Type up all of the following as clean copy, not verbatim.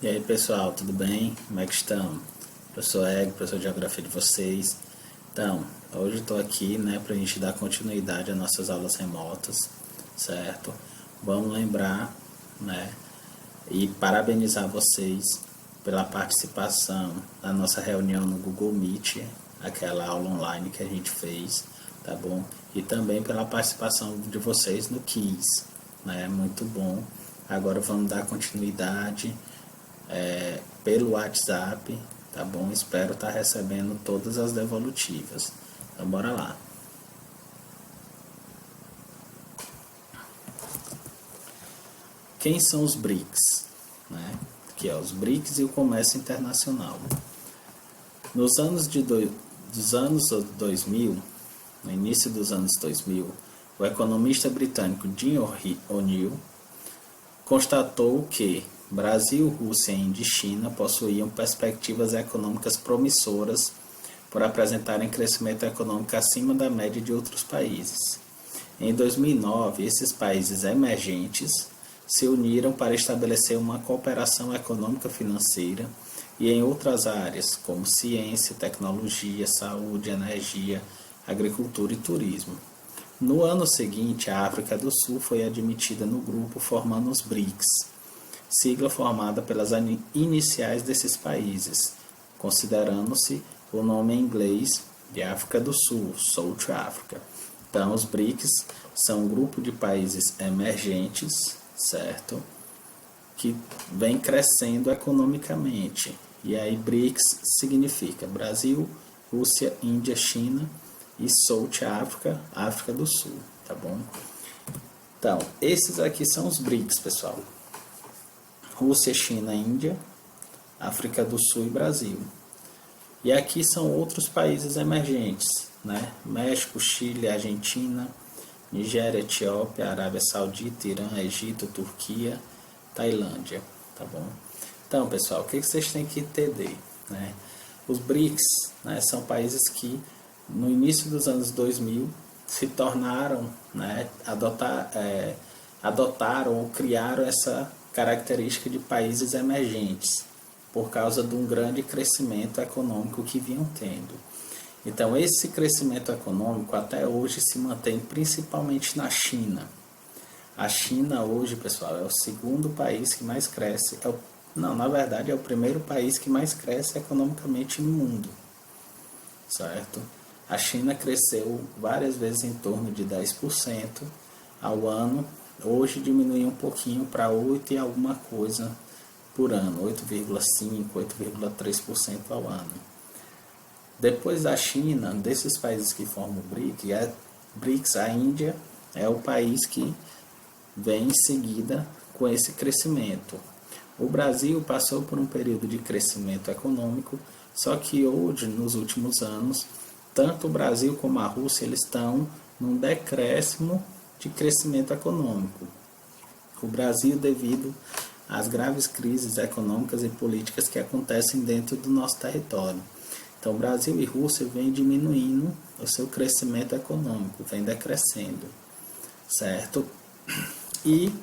E aí pessoal, tudo bem? Como é que estão? Professor Eg, professor de Geografia de vocês. Então, hoje estou aqui para a gente dar continuidade às nossas aulas remotas, certo? Vamos lembrar e parabenizar vocês pela participação na nossa reunião no Google Meet, aquela aula online que a gente fez, tá bom? E também pela participação de vocês no Kiss, Muito bom. Agora vamos dar continuidade pelo WhatsApp, tá bom? Espero estar recebendo todas as devolutivas. Então bora lá. Quem são os BRICS? Aqui é os BRICS e o comércio internacional. Nos anos dos anos 2000, no início dos anos 2000, o economista britânico Jim O'Neill constatou que Brasil, Rússia, Índia e China possuíam perspectivas econômicas promissoras por apresentarem crescimento econômico acima da média de outros países. Em 2009, esses países emergentes se uniram para estabelecer uma cooperação econômica financeira e em outras áreas, como ciência, tecnologia, saúde, energia, agricultura e turismo. No ano seguinte, a África do Sul foi admitida no grupo, formando os BRICS, sigla formada pelas iniciais desses países, considerando-se o nome em inglês de África do Sul, South Africa. Então, os BRICS são um grupo de países emergentes, certo? Que vem crescendo economicamente. E aí, BRICS significa Brasil, Rússia, Índia, China e South Africa, África do Sul, tá bom? Então, esses aqui são os BRICS, pessoal. Rússia, China, Índia, África do Sul e Brasil. E aqui são outros países emergentes, México, Chile, Argentina, Nigéria, Etiópia, Arábia Saudita, Irã, Egito, Turquia, Tailândia, tá bom? Então, pessoal, o que vocês têm que entender, Os BRICS, são países que no início dos anos 2000 se tornaram, adotaram ou criaram essa característica de países emergentes, por causa de um grande crescimento econômico que vinham tendo. Então, esse crescimento econômico até hoje se mantém principalmente na China. A China hoje, pessoal, é o segundo país que mais cresce, na verdade é o primeiro país que mais cresce economicamente no mundo, certo? A China cresceu várias vezes em torno de 10% ao ano. Hoje diminuiu um pouquinho para 8 e alguma coisa por ano, 8,5%, 8,3% ao ano. Depois da China, desses países que formam o BRICS, a Índia é o país que vem em seguida com esse crescimento. O Brasil passou por um período de crescimento econômico, só que hoje, nos últimos anos, tanto o Brasil como a Rússia eles estão num decréscimo de crescimento econômico. O Brasil, devido às graves crises econômicas e políticas que acontecem dentro do nosso território. Então, Brasil e Rússia vêm diminuindo o seu crescimento econômico, vem decrescendo, certo? E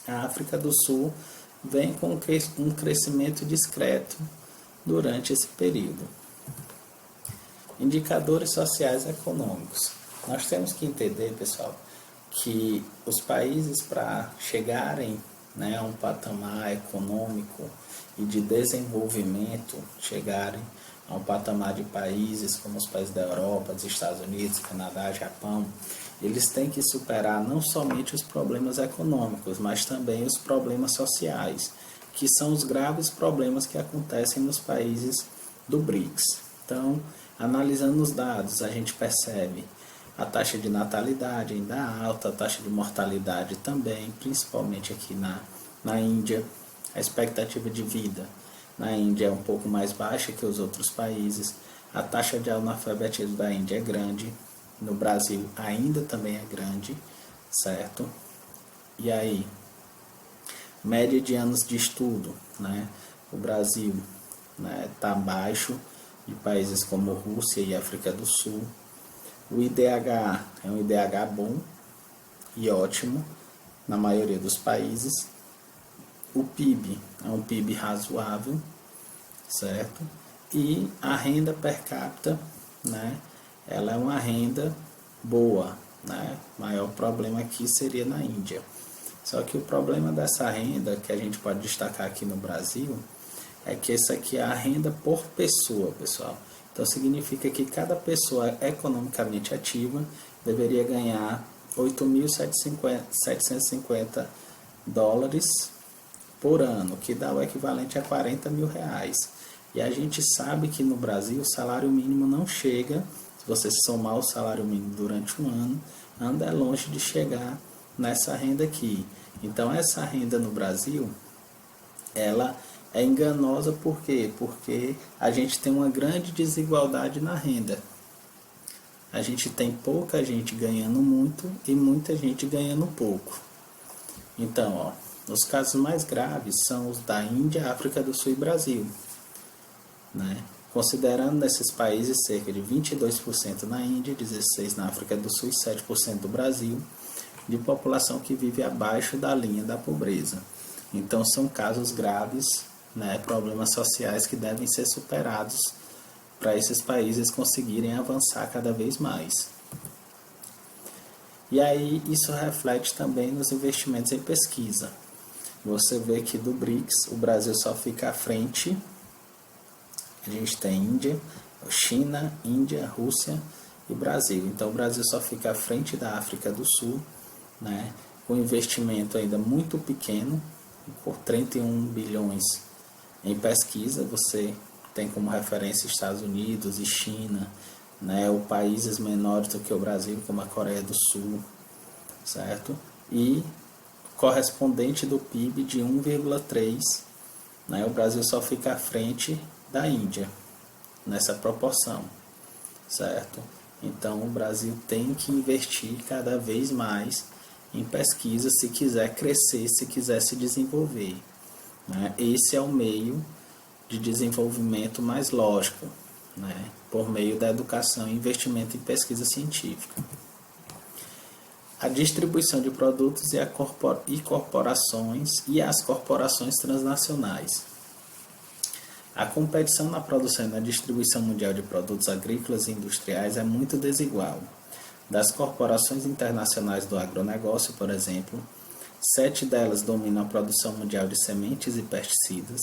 a África do Sul vem com um crescimento discreto durante esse período. Indicadores sociais econômicos. Nós temos que entender, pessoal, que os países, para chegarem a um patamar econômico e de desenvolvimento, chegarem a um patamar de países como os países da Europa, dos Estados Unidos, Canadá, Japão, eles têm que superar não somente os problemas econômicos, mas também os problemas sociais, que são os graves problemas que acontecem nos países do BRICS. Então, analisando os dados, a gente percebe a taxa de natalidade ainda alta, a taxa de mortalidade também, principalmente aqui na Índia. A expectativa de vida na Índia é um pouco mais baixa que os outros países. A taxa de analfabetismo da Índia é grande. No Brasil ainda também é grande, certo? E aí, média de anos de estudo, O Brasil está abaixo de países como Rússia e África do Sul. O IDH é um IDH bom e ótimo na maioria dos países. o PIB é um PIB razoável, certo? E a renda per capita, né, ela é uma renda boa, né? O maior problema aqui seria na Índia. Só que o problema dessa renda, que a gente pode destacar aqui no Brasil, é que essa aqui é a renda por pessoa, pessoal. Então significa que cada pessoa economicamente ativa deveria ganhar 8.750 dólares por ano, que dá o equivalente a 40 mil reais. E a gente sabe que no Brasil o salário mínimo não chega, se você somar o salário mínimo durante um ano, anda longe de chegar nessa renda aqui. Então essa renda no Brasil, ela é enganosa por quê? Porque a gente tem uma grande desigualdade na renda. A gente tem pouca gente ganhando muito e muita gente ganhando pouco. Então, ó, os casos mais graves são os da Índia, África do Sul e Brasil, né? Considerando nesses países cerca de 22% na Índia, 16% na África do Sul e 7% do Brasil, de população que vive abaixo da linha da pobreza. Então são casos graves, né, problemas sociais que devem ser superados para esses países conseguirem avançar cada vez mais. E aí isso reflete também nos investimentos em pesquisa. Você vê que do BRICS o Brasil só fica à frente. A gente tem Índia, China, Índia, Rússia e Brasil. Então o Brasil só fica à frente da África do Sul, né, com investimento ainda muito pequeno, por 31 bilhões em pesquisa. Você tem como referência Estados Unidos e China, né, ou países menores do que o Brasil, como a Coreia do Sul, certo? E correspondente do PIB de 1,3, né, o Brasil só fica à frente da Índia nessa proporção, certo? Então o Brasil tem que investir cada vez mais em pesquisa se quiser crescer, se quiser se desenvolver, né? Esse é o meio de desenvolvimento mais lógico, né? Por meio da educação e investimento em pesquisa científica. A distribuição de produtos e corporações e as corporações transnacionais. A competição na produção e na distribuição mundial de produtos agrícolas e industriais é muito desigual. Das corporações internacionais do agronegócio, por exemplo, 7 delas dominam a produção mundial de sementes e pesticidas,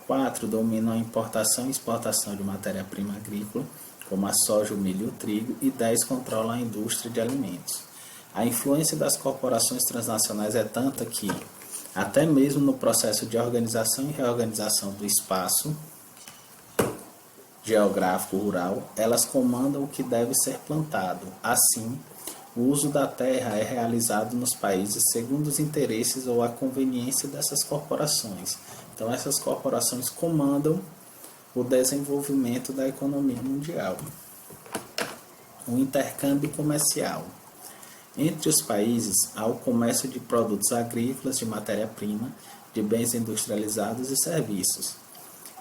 4 dominam a importação e exportação de matéria-prima agrícola, como a soja, o milho e o trigo, e 10 controlam a indústria de alimentos. A influência das corporações transnacionais é tanta que, até mesmo no processo de organização e reorganização do espaço geográfico rural, elas comandam o que deve ser plantado. Assim, o uso da terra é realizado nos países segundo os interesses ou a conveniência dessas corporações. Então, essas corporações comandam o desenvolvimento da economia mundial. O intercâmbio comercial. Entre os países, há o comércio de produtos agrícolas, de matéria-prima, de bens industrializados e serviços.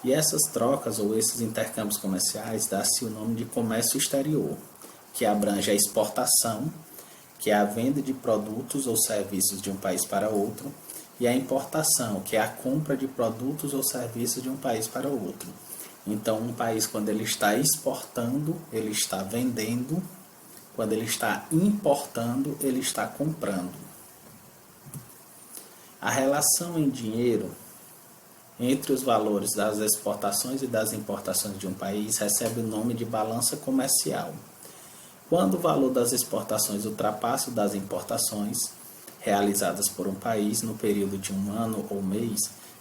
E essas trocas ou esses intercâmbios comerciais dá-se o nome de comércio exterior, que abrange a exportação, que é a venda de produtos ou serviços de um país para outro, e a importação, que é a compra de produtos ou serviços de um país para outro. Então, um país, quando ele está exportando, ele está vendendo; quando ele está importando, ele está comprando. A relação em dinheiro entre os valores das exportações e das importações de um país recebe o nome de balança comercial. Quando o valor das exportações ultrapassa o das importações realizadas por um país no período de um ano ou mês,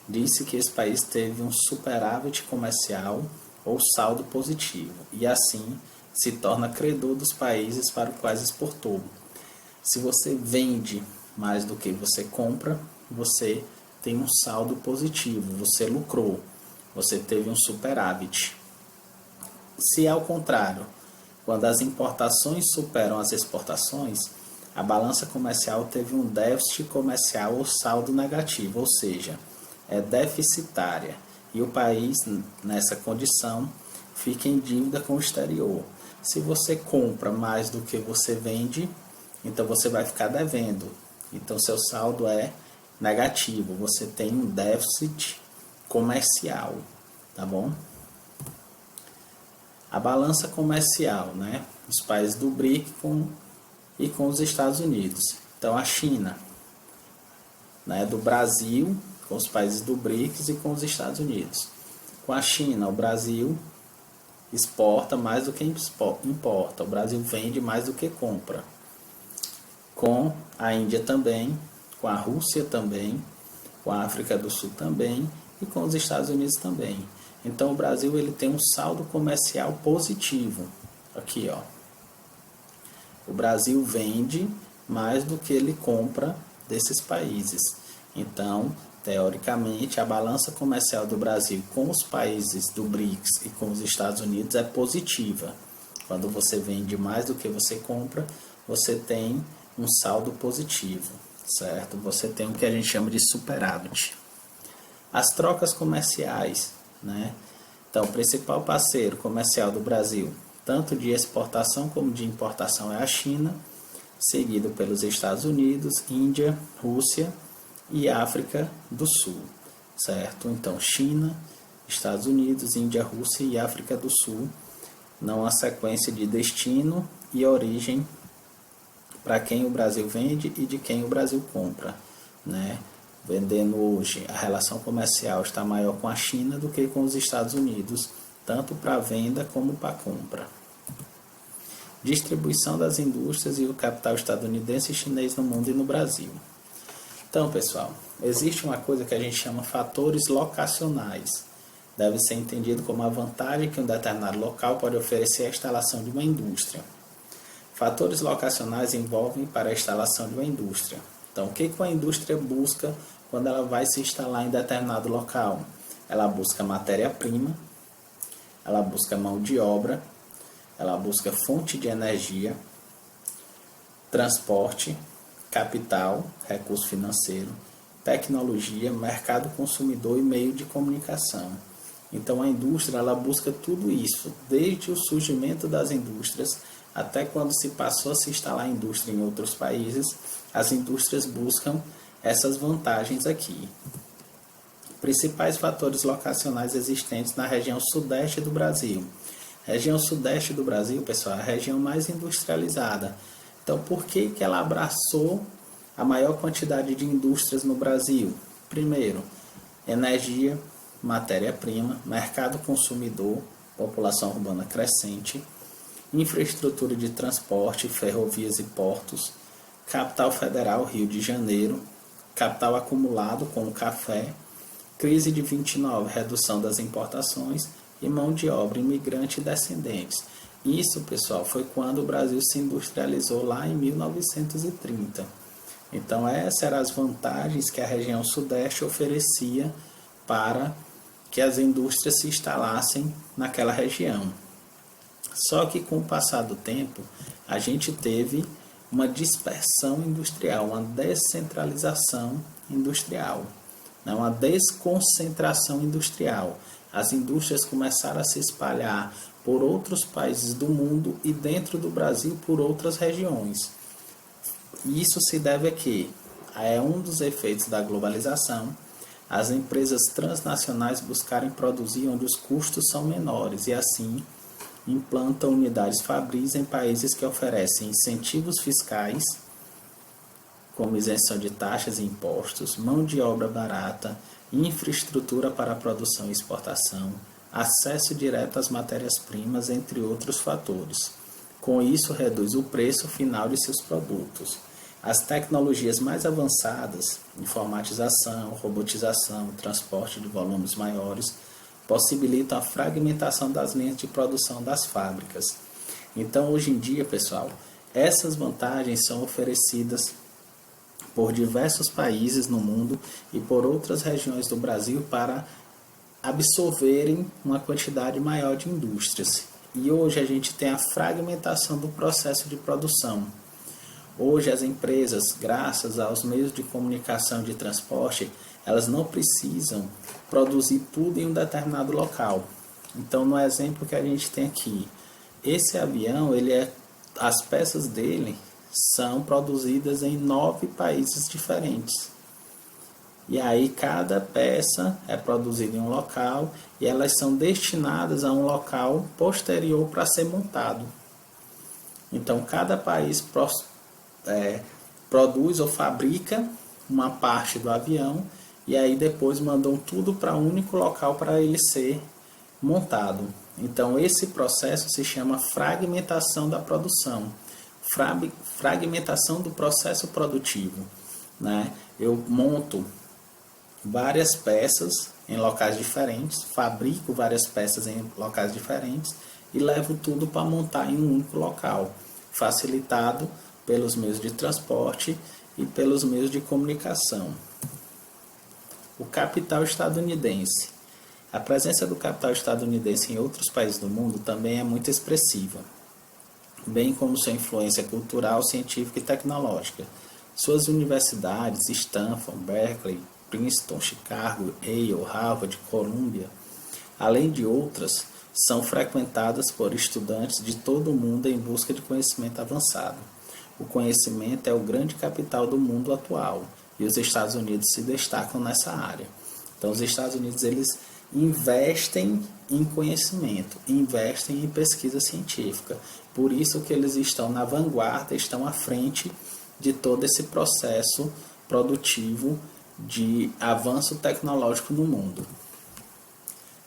diz-se que esse país teve um superávit comercial ou saldo positivo, e assim se torna credor dos países para os quais exportou. Se você vende mais do que você compra, você tem um saldo positivo, você lucrou, você teve um superávit. Se ao contrário, quando as importações superam as exportações, a balança comercial teve um déficit comercial ou saldo negativo, ou seja, é deficitária, e o país, nessa condição, fica em dívida com o exterior. Se você compra mais do que você vende, então você vai ficar devendo. Então seu saldo é negativo, você tem um déficit comercial, tá bom? A balança comercial, né? Os países do BRIC e com os Estados Unidos. Então a China, né? Do Brasil com os países do BRICS e com os Estados Unidos. Com a China, o Brasil exporta mais do que importa. O Brasil vende mais do que compra. Com a Índia também, com a Rússia também, com a África do Sul também e com os Estados Unidos também. Então o Brasil ele tem um saldo comercial positivo. Aqui, ó. O Brasil vende mais do que ele compra desses países. Então, teoricamente, a balança comercial do Brasil com os países do BRICS e com os Estados Unidos é positiva. Quando você vende mais do que você compra, você tem um saldo positivo, certo? Você tem o que a gente chama de superávit. As trocas comerciais, né? Então, o principal parceiro comercial do Brasil, tanto de exportação como de importação, é a China, seguido pelos Estados Unidos, Índia, Rússia e África do Sul, certo? Então, China, Estados Unidos, Índia, Rússia e África do Sul, numa sequência de destino e origem para quem o Brasil vende e de quem o Brasil compra, né? Vendendo hoje, a relação comercial está maior com a China do que com os Estados Unidos, tanto para venda como para compra. Distribuição das indústrias e o capital estadunidense e chinês no mundo e no Brasil. Então, pessoal, existe uma coisa que a gente chama fatores locacionais. Deve ser entendido como a vantagem que um determinado local pode oferecer à instalação de uma indústria. Fatores locacionais envolvem para a instalação de uma indústria. Então, o que uma indústria busca quando ela vai se instalar em determinado local? Ela busca matéria-prima, ela busca mão de obra, ela busca fonte de energia, transporte, capital, recurso financeiro, tecnologia, mercado consumidor e meio de comunicação. Então a indústria ela busca tudo isso, desde o surgimento das indústrias até quando se passou a se instalar a indústria em outros países, as indústrias buscam essas vantagens aqui. Principais fatores locacionais existentes na região sudeste do Brasil. A região sudeste do Brasil, pessoal, é a região mais industrializada. Então, por que ela abraçou a maior quantidade de indústrias no Brasil? Primeiro, energia, matéria-prima, mercado consumidor, população urbana crescente, infraestrutura de transporte, ferrovias e portos, capital federal, Rio de Janeiro, capital acumulado com o café, crise de 29, redução das importações e mão de obra imigrante e descendentes. Isso, pessoal, foi quando o Brasil se industrializou lá em 1930. Então, essas eram as vantagens que a região sudeste oferecia para que as indústrias se instalassem naquela região. Só que com o passar do tempo, a gente teve uma dispersão industrial, uma descentralização industrial, uma desconcentração industrial. As indústrias começaram a se espalhar por outros países do mundo e dentro do Brasil por outras regiões. Isso se deve a quê? É um dos efeitos da globalização. As empresas transnacionais buscarem produzir onde os custos são menores e assim implantam unidades fabris em países que oferecem incentivos fiscais, como isenção de taxas e impostos, mão de obra barata, infraestrutura para a produção e exportação, acesso direto às matérias-primas, entre outros fatores. Com isso, reduz o preço final de seus produtos. As tecnologias mais avançadas, informatização, robotização, transporte de volumes maiores, possibilitam a fragmentação das linhas de produção das fábricas. Então, hoje em dia, pessoal, essas vantagens são oferecidas por diversos países no mundo e por outras regiões do Brasil para absorverem uma quantidade maior de indústrias. E hoje a gente tem a fragmentação do processo de produção. Hoje as empresas, graças aos meios de comunicação e de transporte, elas não precisam produzir tudo em um determinado local. Então, no exemplo que a gente tem aqui, esse avião, as peças dele são produzidas em 9 países diferentes. E aí cada peça é produzida em um local e elas são destinadas a um local posterior para ser montado. Então cada país produz ou fabrica uma parte do avião e aí depois mandam tudo para um único local para ele ser montado. Então esse processo se chama fragmentação da produção, fragmentação do processo produtivo, né? Eu monto várias peças em locais diferentes, fabrico várias peças em locais diferentes e levo tudo para montar em um único local, facilitado pelos meios de transporte e pelos meios de comunicação. O capital estadunidense. A presença do capital estadunidense em outros países do mundo também é muito expressiva, bem como sua influência cultural, científica e tecnológica. Suas universidades, Stanford, Berkeley, Princeton, Chicago, Yale, Harvard, Columbia, além de outras, são frequentadas por estudantes de todo o mundo em busca de conhecimento avançado. O conhecimento é o grande capital do mundo atual e os Estados Unidos se destacam nessa área. Então, os Estados Unidos eles investem em conhecimento, investem em pesquisa científica. Por isso que eles estão na vanguarda, estão à frente de todo esse processo produtivo de avanço tecnológico no mundo.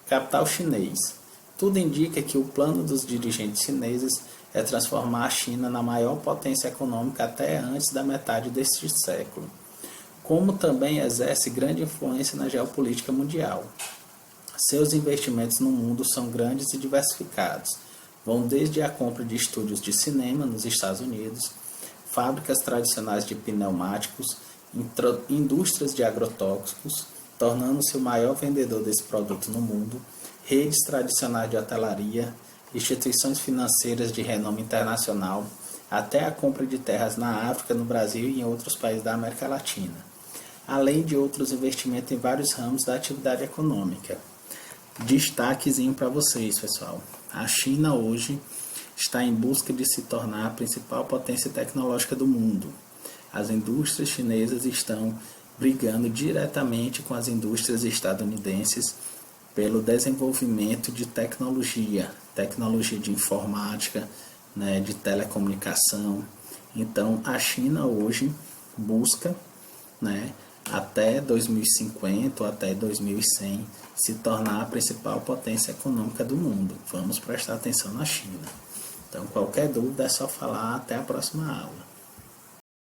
Capital chinês. Tudo indica que o plano dos dirigentes chineses é transformar a China na maior potência econômica até antes da metade deste século, como também exerce grande influência na geopolítica mundial. Seus investimentos no mundo são grandes e diversificados. Vão desde a compra de estúdios de cinema nos Estados Unidos, fábricas tradicionais de pneumáticos, indústrias de agrotóxicos, tornando-se o maior vendedor desse produto no mundo, redes tradicionais de hotelaria, instituições financeiras de renome internacional, até a compra de terras na África, no Brasil e em outros países da América Latina, além de outros investimentos em vários ramos da atividade econômica. Destaquezinho para vocês, pessoal. A China hoje está em busca de se tornar a principal potência tecnológica do mundo. As indústrias chinesas estão brigando diretamente com as indústrias estadunidenses pelo desenvolvimento de tecnologia de informática, né, de telecomunicação. Então, a China hoje busca, né, até 2050 ou até 2100 se tornar a principal potência econômica do mundo. Vamos prestar atenção na China. Então, qualquer dúvida é só falar. Até a próxima aula.